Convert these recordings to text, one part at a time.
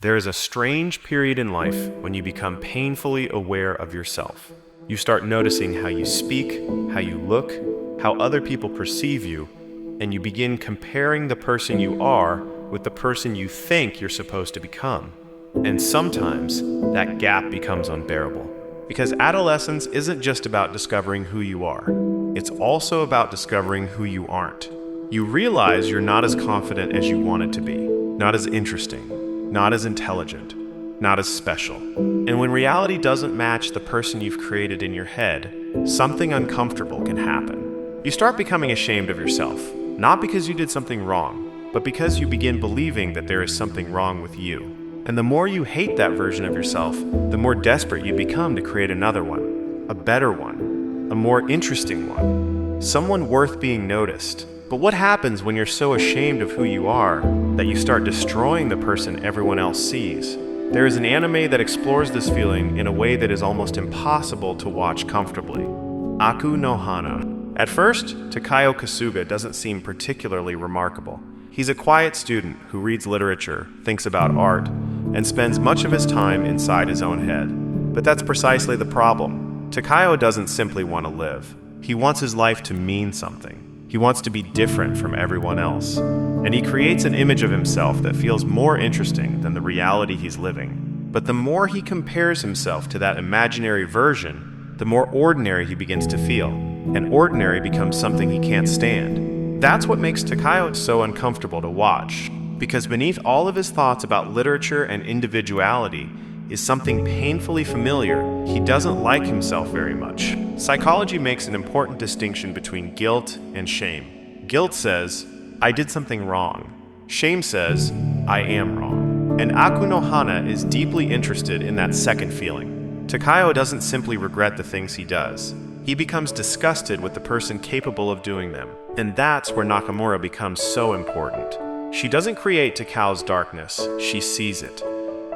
There is a strange period in life when you become painfully aware of yourself. You start noticing how you speak, how you look, how other people perceive you, and you begin comparing the person you are with the person you think you're supposed to become. And sometimes that gap becomes unbearable. Because adolescence isn't just about discovering who you are. It's also about discovering who you aren't. You realize you're not as confident as you wanted to be, not as interesting, not as intelligent, not as special. And when reality doesn't match the person you've created in your head, something uncomfortable can happen. You start becoming ashamed of yourself, not because you did something wrong, but because you begin believing that there is something wrong with you. And the more you hate that version of yourself, the more desperate you become to create another one, a better one, a more interesting one, someone worth being noticed. But what happens when you're so ashamed of who you are that you start destroying the person everyone else sees? There is an anime that explores this feeling in a way that is almost impossible to watch comfortably. Aku no Hana. At first, Takao Kasuga doesn't seem particularly remarkable. He's a quiet student who reads literature, thinks about art, and spends much of his time inside his own head. But that's precisely the problem. Takao doesn't simply want to live. He wants his life to mean something. He wants to be different from everyone else. And he creates an image of himself that feels more interesting than the reality he's living. But the more he compares himself to that imaginary version, the more ordinary he begins to feel. And ordinary becomes something he can't stand. That's what makes Takao so uncomfortable to watch. Because beneath all of his thoughts about literature and individuality is something painfully familiar. He doesn't like himself very much. Psychology makes an important distinction between guilt and shame. Guilt says, I did something wrong. Shame says, I am wrong. And Aku no Hana is deeply interested in that second feeling. Takao doesn't simply regret the things he does. He becomes disgusted with the person capable of doing them. And that's where Nakamura becomes so important. She doesn't create Takao's darkness, she sees it.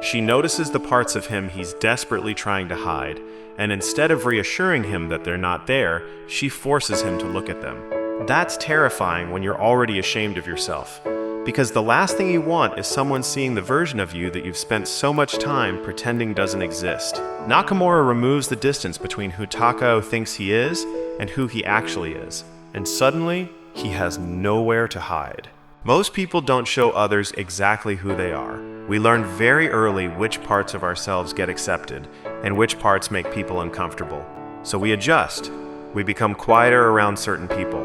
She notices the parts of him he's desperately trying to hide, and instead of reassuring him that they're not there, she forces him to look at them. That's terrifying when you're already ashamed of yourself, because the last thing you want is someone seeing the version of you that you've spent so much time pretending doesn't exist. Nakamura removes the distance between who Takao thinks he is and who he actually is, and suddenly, he has nowhere to hide. Most people don't show others exactly who they are. We learn very early which parts of ourselves get accepted and which parts make people uncomfortable. So we adjust. We become quieter around certain people,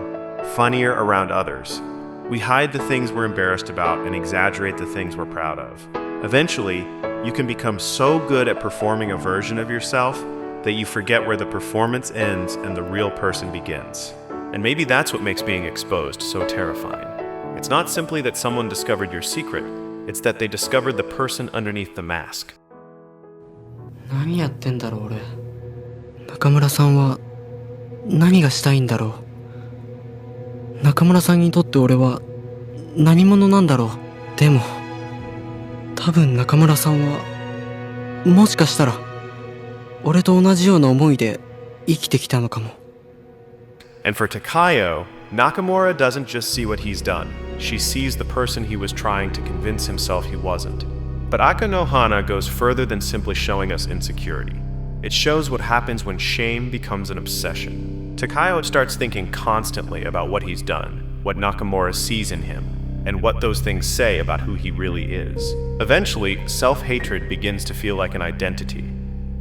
funnier around others. We hide the things we're embarrassed about and exaggerate the things we're proud of. Eventually, you can become so good at performing a version of yourself that you forget where the performance ends and the real person begins. And maybe that's what makes being exposed so terrifying. It's not simply that someone discovered your secret, it's that they discovered the person underneath the mask. 何やってんだろう俺。中村さんは何がしたいんだろう。中村さんにとって俺は何者なんだろう。でも多分中村さんはもしかしたら俺と同じような思いで生きてきたのかも。And for Takao, Nakamura doesn't just see what he's done. She sees the person he was trying to convince himself he wasn't. But Aku no Hana goes further than simply showing us insecurity. It shows what happens when shame becomes an obsession. Takao starts thinking constantly about what he's done, what Nakamura sees in him, and what those things say about who he really is. Eventually, self-hatred begins to feel like an identity.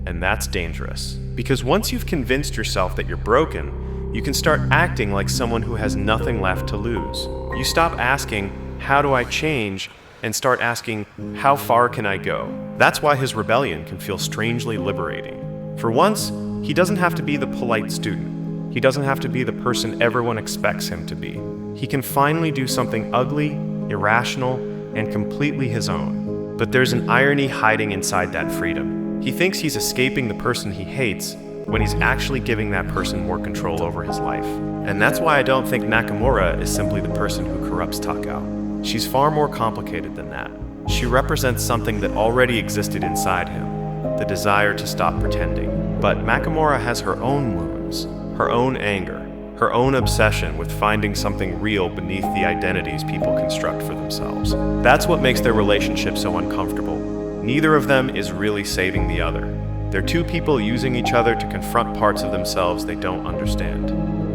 And that's dangerous. Because once you've convinced yourself that you're broken, you can start acting like someone who has nothing left to lose. You stop asking, how do I change? And start asking, how far can I go? That's why his rebellion can feel strangely liberating. For once, he doesn't have to be the polite student. He doesn't have to be the person everyone expects him to be. He can finally do something ugly, irrational, and completely his own. But there's an irony hiding inside that freedom. He thinks he's escaping the person he hates, when he's actually giving that person more control over his life. And that's why I don't think Nakamura is simply the person who corrupts Takao. She's far more complicated than that. She represents something that already existed inside him, the desire to stop pretending. But Nakamura has her own wounds, her own anger, her own obsession with finding something real beneath the identities people construct for themselves. That's what makes their relationship so uncomfortable. Neither of them is really saving the other. They're two people using each other to confront parts of themselves they don't understand.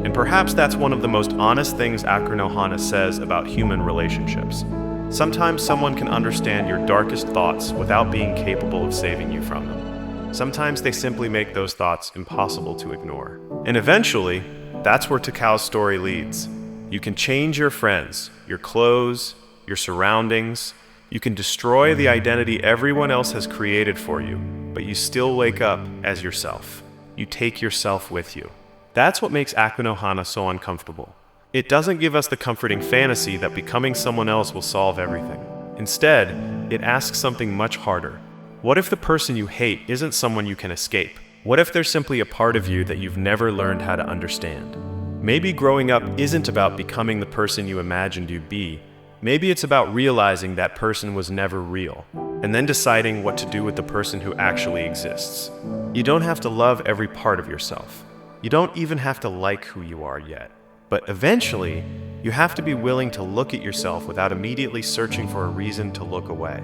And perhaps that's one of the most honest things Akira no Hana says about human relationships. Sometimes someone can understand your darkest thoughts without being capable of saving you from them. Sometimes they simply make those thoughts impossible to ignore. And eventually, that's where Takao's story leads. You can change your friends, your clothes, your surroundings. You can destroy the identity everyone else has created for you, but you still wake up as yourself. You take yourself with you. That's what makes Akira no Hana so uncomfortable. It doesn't give us the comforting fantasy that becoming someone else will solve everything. Instead, it asks something much harder. What if the person you hate isn't someone you can escape? What if they're simply a part of you that you've never learned how to understand? Maybe growing up isn't about becoming the person you imagined you'd be. Maybe it's about realizing that person was never real, and then deciding what to do with the person who actually exists. You don't have to love every part of yourself. You don't even have to like who you are yet. But eventually, you have to be willing to look at yourself without immediately searching for a reason to look away.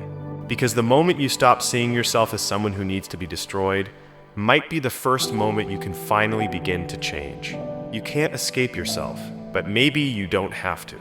Because the moment you stop seeing yourself as someone who needs to be destroyed might be the first moment you can finally begin to change. You can't escape yourself, but maybe you don't have to.